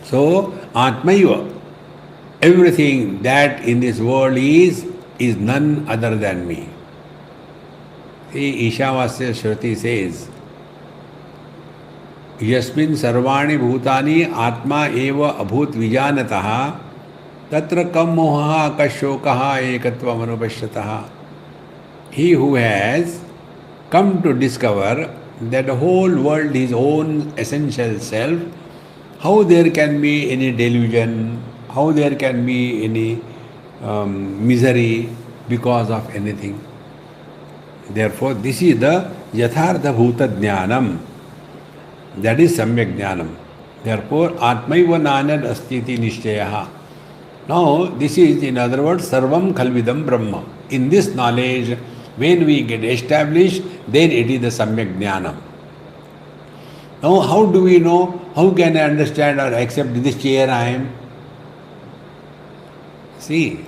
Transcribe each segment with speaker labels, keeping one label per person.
Speaker 1: So, Atmaiva, everything that in this world is none other than me. See, Ishavasya Shruti says, यस्मिन् सर्वाणि भूतानि आत्मा एव अभूत विजानतः तत्र कम मोहः कशोकः एकत्वम् अनुपश्यतः. He who has come to discover that the whole world is own essential self, how there can be any delusion, how there can be any misery because of anything. Therefore, this is the yathartha bhuta jnanam. That is samyak jnanam. Therefore, atmaiva nanad astiti nishchayaha. Now, this is, in other words, sarvam khalvidam brahma. In this knowledge, when we get established, then it is the samyak jnanam. Now, how do we know? How can I understand or accept this chair I am? See,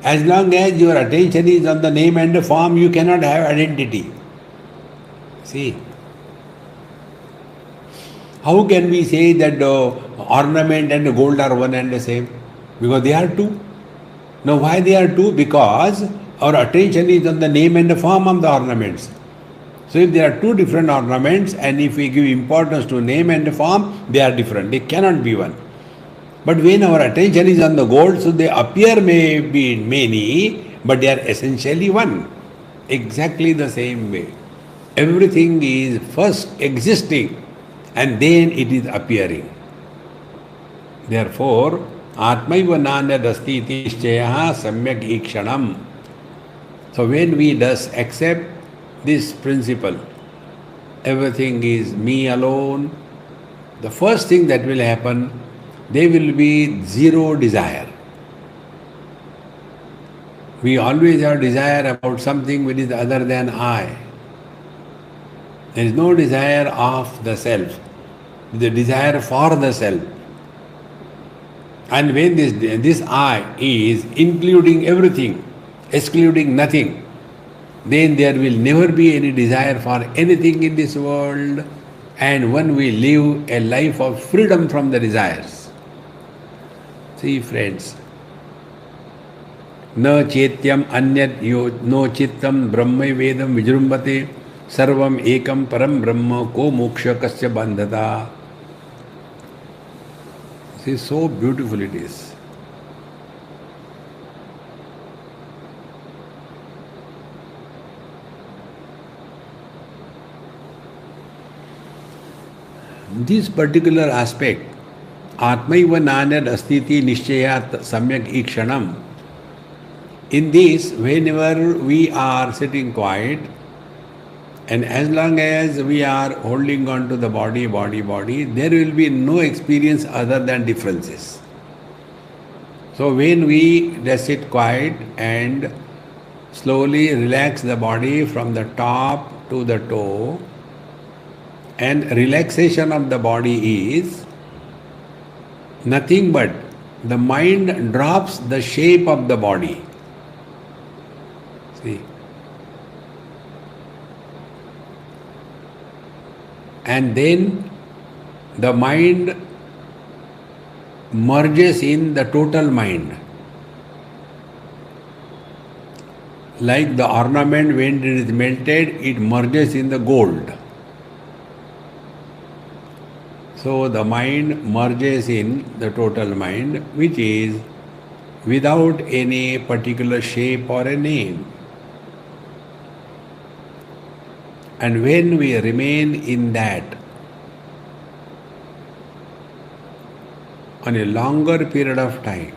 Speaker 1: as long as your attention is on the name and the form, you cannot have identity. See, how can we say that the ornament and the gold are one and the same? Because they are two. Now, why they are two? Because our attention is on the name and the form of the ornaments. So, if there are two different ornaments and if we give importance to name and the form, they are different. They cannot be one. But when our attention is on the gold, so they appear may be many, but they are essentially one. Exactly the same way. Everything is first existing and then it is appearing. Therefore, Atmaiva nanadasti iti nishchayaha samyak ikshanam. So when we thus accept this principle, everything is me alone, the first thing that will happen, there will be zero desire. We always have desire about something which is other than I. There is no desire of the self, the desire for the self. And when this I is including everything, excluding nothing, then there will never be any desire for anything in this world, and one will live a life of freedom from the desires. See, friends, न चेत्यम अन्यत यो no चित्तम ब्रह्म वेदम विजृंभते सर्वम एकम परम ब्रह्म को मोक्ष कस्य बंधता. See, so beautiful it is. This particular aspect, Atmaiva nanad astiti nishchayat samyak ikshanam. In this, whenever we are sitting quiet, and as long as we are holding on to the body, there will be no experience other than differences. So when we just sit quiet and slowly relax the body from the top to the toe, and relaxation of the body is nothing but the mind drops the shape of the body. See? And then the mind merges in the total mind. Like the ornament, when it is melted, it merges in the gold. So the mind merges in the total mind, which is without any particular shape or a name. And when we remain in that on a longer period of time,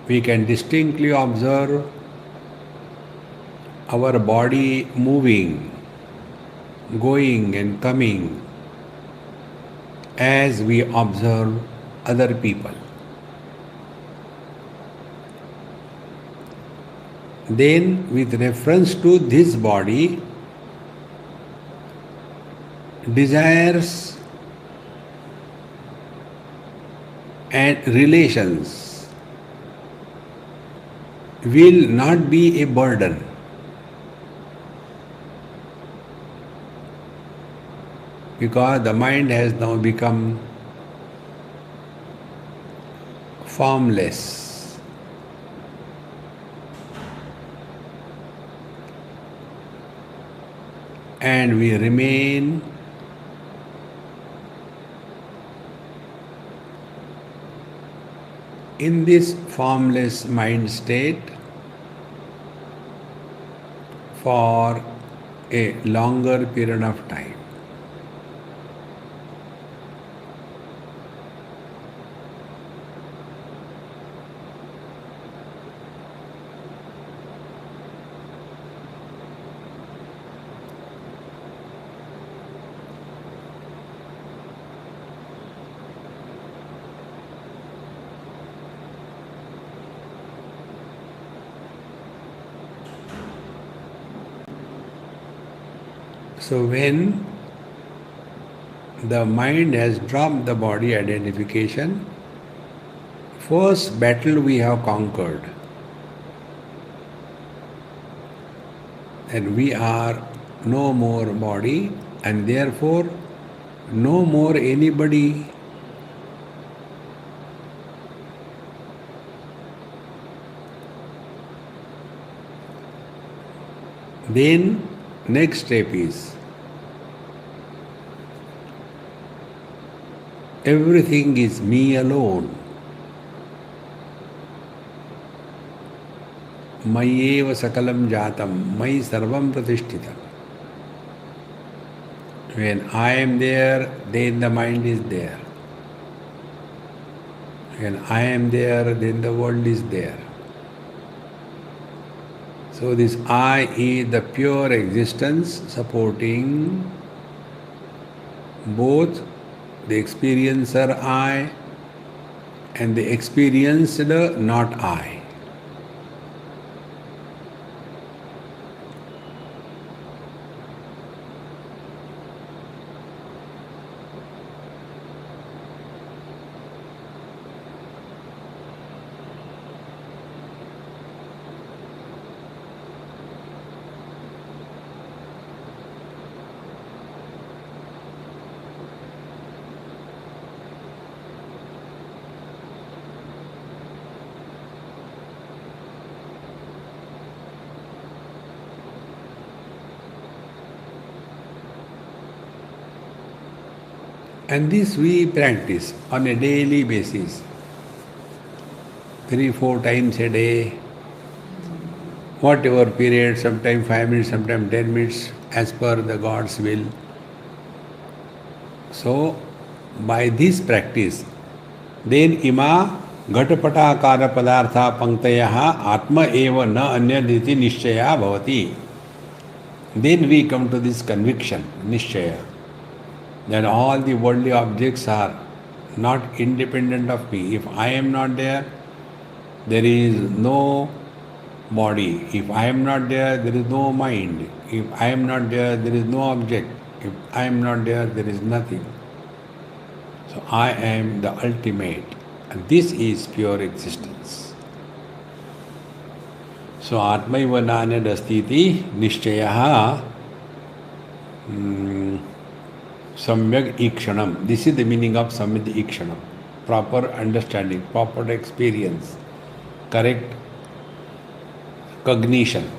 Speaker 1: we can distinctly observe our body moving, going and coming as we observe other people. Then, with reference to this body, desires and relations will not be a burden. because the mind has now become formless. And we remain in this formless mind state for a longer period of time. So when the mind has dropped the body identification, first battle we have conquered. And we are no more body and therefore no more anybody. Then next step is everything is me alone. Mayeva sakalam jatam, Mai sarvam pratishthitam. When I am there, then the mind is there. When I am there, then the world is there. So this I is the pure existence supporting both the experiencer I and the experienced not I. And this we practice on a daily basis, 3-4 times a day, whatever period, sometimes 5 minutes, sometimes 10 minutes, as per the God's will. So, by this practice, then ima घटपटाकार पदार्था पंक्तयः atma eva na anyaditi nishchaya bhavati. Then we come to this conviction, nishchaya, that all the worldly objects are not independent of me. If I am not there, there is no body. If I am not there, there is no mind. If I am not there, there is no object. If I am not there, there is nothing. So I am the ultimate. And this is pure existence. So Atmaiva Nanyadastiti Nishchayaha Samyak Ikshanam. This is the meaning of Samyak Ikshanam. Proper understanding, proper experience, correct cognition.